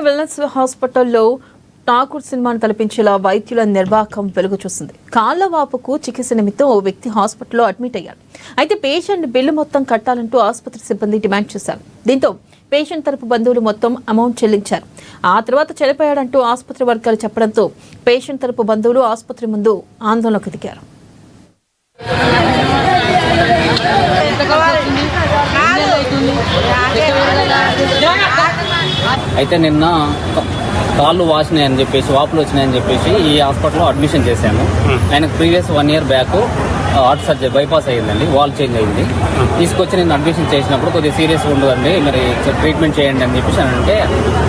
Wellness హాస్పిటల్లో ఠాకూర్ సినిమాను తలపించేలా వైద్యుల నిర్వాహకం వెలుగు చూసింది. కాళ్ల వాపుకు చికిత్స నిమిత్తం ఓ వ్యక్తి హాస్పిటల్లో అడ్మిట్ అయ్యాడు. అయితే పేషెంట్ బిల్లు మొత్తం కట్టాలంటూ ఆసుపత్రి సిబ్బంది డిమాండ్ చేశారు. దీంతో పేషెంట్ తరపు బంధువులు మొత్తం అమౌంట్ చెల్లించారు. ఆ తర్వాత చనిపోయాడంటూ ఆసుపత్రి వర్గాలు చెప్పడంతో పేషెంట్ తరపు బంధువులు ఆసుపత్రి ముందు ఆందోళనకు దిగారు. అయితే నిన్న కాళ్ళు వాసినాయని చెప్పేసి వాపులు వచ్చినాయని చెప్పేసి ఈ హాస్పిటల్లో అడ్మిషన్ చేశాను. ఆయనకు previous 1 year back heart surgery bypass అయ్యిందండి, వాల్ చేంజ్ అయింది. తీసుకొచ్చి నేను అడ్మిషన్ చేసినప్పుడు కొద్దిగా సీరియస్గా ఉండదండి, మరి ట్రీట్మెంట్ చేయండి అని చెప్పేసి అంటే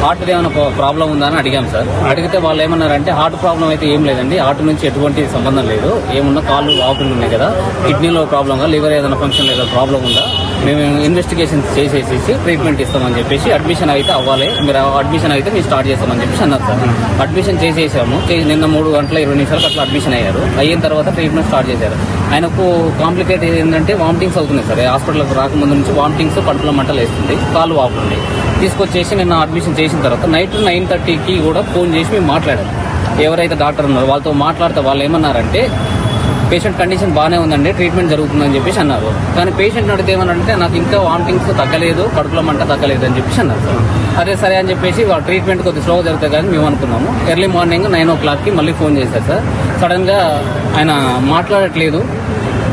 హార్ట్ ఏమైనా ప్రాబ్లం ఉందా అని అడిగాం సార్. అడిగితే వాళ్ళు ఏమన్నారంటే హార్ట్ ప్రాబ్లం అయితే ఏం లేదండి, హార్ట్ నుంచి ఎటువంటి సంబంధం లేదు, ఏమున్నా కాళ్ళు వాపులు ఉన్నాయి కదా, కిడ్నీలో ప్రాబ్లంగా లివర్ ఏదైనా ఫంక్షన్ లేదా ప్రాబ్లం ఉందా, మేము ఇన్వెస్టిగేషన్ చేసేసి ట్రీట్మెంట్ ఇస్తామని చెప్పేసి అడ్మిషన్ అయితే అవ్వాలి, మీరు అడ్మిషన్ అయితే మేము స్టార్ట్ చేస్తామని చెప్పేసి అన్నారు సార్. అడ్మిషన్ చేసేసాము. నిన్న 3 గంటల 20 నిమిషాలకు అట్లా అడ్మిషన్ అయ్యారు. అయిన తర్వాత ట్రీట్మెంట్ స్టార్ట్ చేశారు. ఆయనకు కాంప్లికేట్ ఏంటంటే వామిటింగ్స్ అవుతున్నాయి సార్. హాస్పిటల్కి రాకముందు నుంచి వామిటింగ్స్, కడుపులో మంటలు వేస్తుంది, కాళ్ళు వాపుతుంది. తీసుకొచ్చేసి నిన్న అడ్మిషన్ చేసిన తర్వాత నైట్ 9:30కి కూడా ఫోన్ చేసి మేము మాట్లాడాము. ఎవరైతే డాక్టర్ ఉన్నారో వాళ్ళతో మాట్లాడితే వాళ్ళు ఏమన్నారంటే పేషెంట్ కండిషన్ బాగానే ఉందండి, ట్రీట్మెంట్ జరుగుతుందని చెప్పేసి అన్నారు. కానీ పేషెంట్ అడిగితే ఏమన్నారంటే నాకు ఇంకా వామిటింగ్స్ తగ్గలేదు, కడుపులో మంట తగ్గలేదు అని చెప్పేసి అన్నారు సార్. అదే సరే అని చెప్పేసి వాళ్ళ ట్రీట్మెంట్ కొద్దిగా స్లోగా జరుగుతుంది కానీ మేము అనుకున్నాము. ఎర్లీ మార్నింగ్ 9 o'clockకి మళ్ళీ ఫోన్ చేశారు సార్. సడన్గా ఆయన మాట్లాడట్లేదు,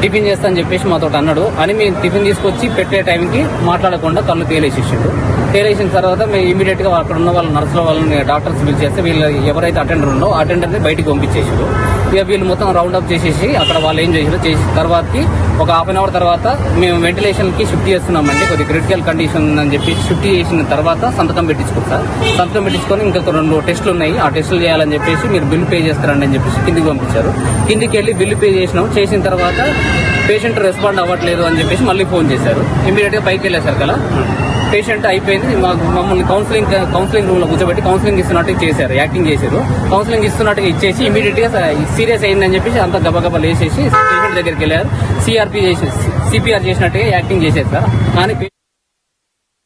టిఫిన్ చేస్తా అని చెప్పేసి మాతో అన్నాడు అని మేము టిఫిన్ తీసుకొచ్చి పెట్టే టైంకి మాట్లాడకుండా కళ్ళు తేలేసేసిండు. తేలేసిన తర్వాత మేము ఇమీడియట్ గా అక్కడ ఉన్న వాళ్ళ నర్సుల వాళ్ళని డాక్టర్స్ పిలిచేస్తే వీళ్ళు ఎవరైతే అటెండర్ ఉన్నో అటెండర్ని బయటికి పంపించేసారు. ఇక వీళ్ళు మొత్తం రౌండ్ అప్ చేసేసి అక్కడ వాళ్ళు ఏం చేసిన తర్వాతకి ఒక 1/2 hour తర్వాత మేము వెంటిలేషన్ కి షిఫ్ట్ చేస్తున్నామండి, కొద్దిగా క్రిటికల్ కండిషన్ అని చెప్పి షిఫ్ట్ చేసిన తర్వాత సంతకం పెట్టించుకుంటారు. సంతకం పెట్టించుకొని ఇంకా 2 టెస్టులు ఉన్నాయి, ఆ టెస్టులు చేయాలని చెప్పేసి మీరు బిల్లు పే చేస్తారండి అని చెప్పేసి కిందికి పంపించారు. కిందికి వెళ్ళి బిల్లు పే చేసిన తర్వాత పేషెంట్ రెస్పాండ్ అవ్వట్లేదు అని చెప్పేసి మళ్ళీ ఫోన్ చేశారు. ఇమీడియట్ గా పైకి వెళ్ళేశారు కదా, పేషెంట్ అయిపోయింది. మమ్మల్ని కౌన్సిలింగ్ రూమ్ లో కూర్చోబెట్టి కౌన్సిలింగ్ ఇస్తున్నట్టు చేశారు, యాక్టింగ్ చేశారు. కౌన్సిలింగ్ ఇస్తున్నట్టుగా ఇచ్చేసి ఇమీడియట్ గా సీరియస్ అయిందని చెప్పేసి అంత గబగబా లేసేసి పేషెంట్ దగ్గరికి వెళ్ళారు. సిపిఆర్ చేసినట్టుగా యాక్టింగ్ చేసేది సార్. కానీ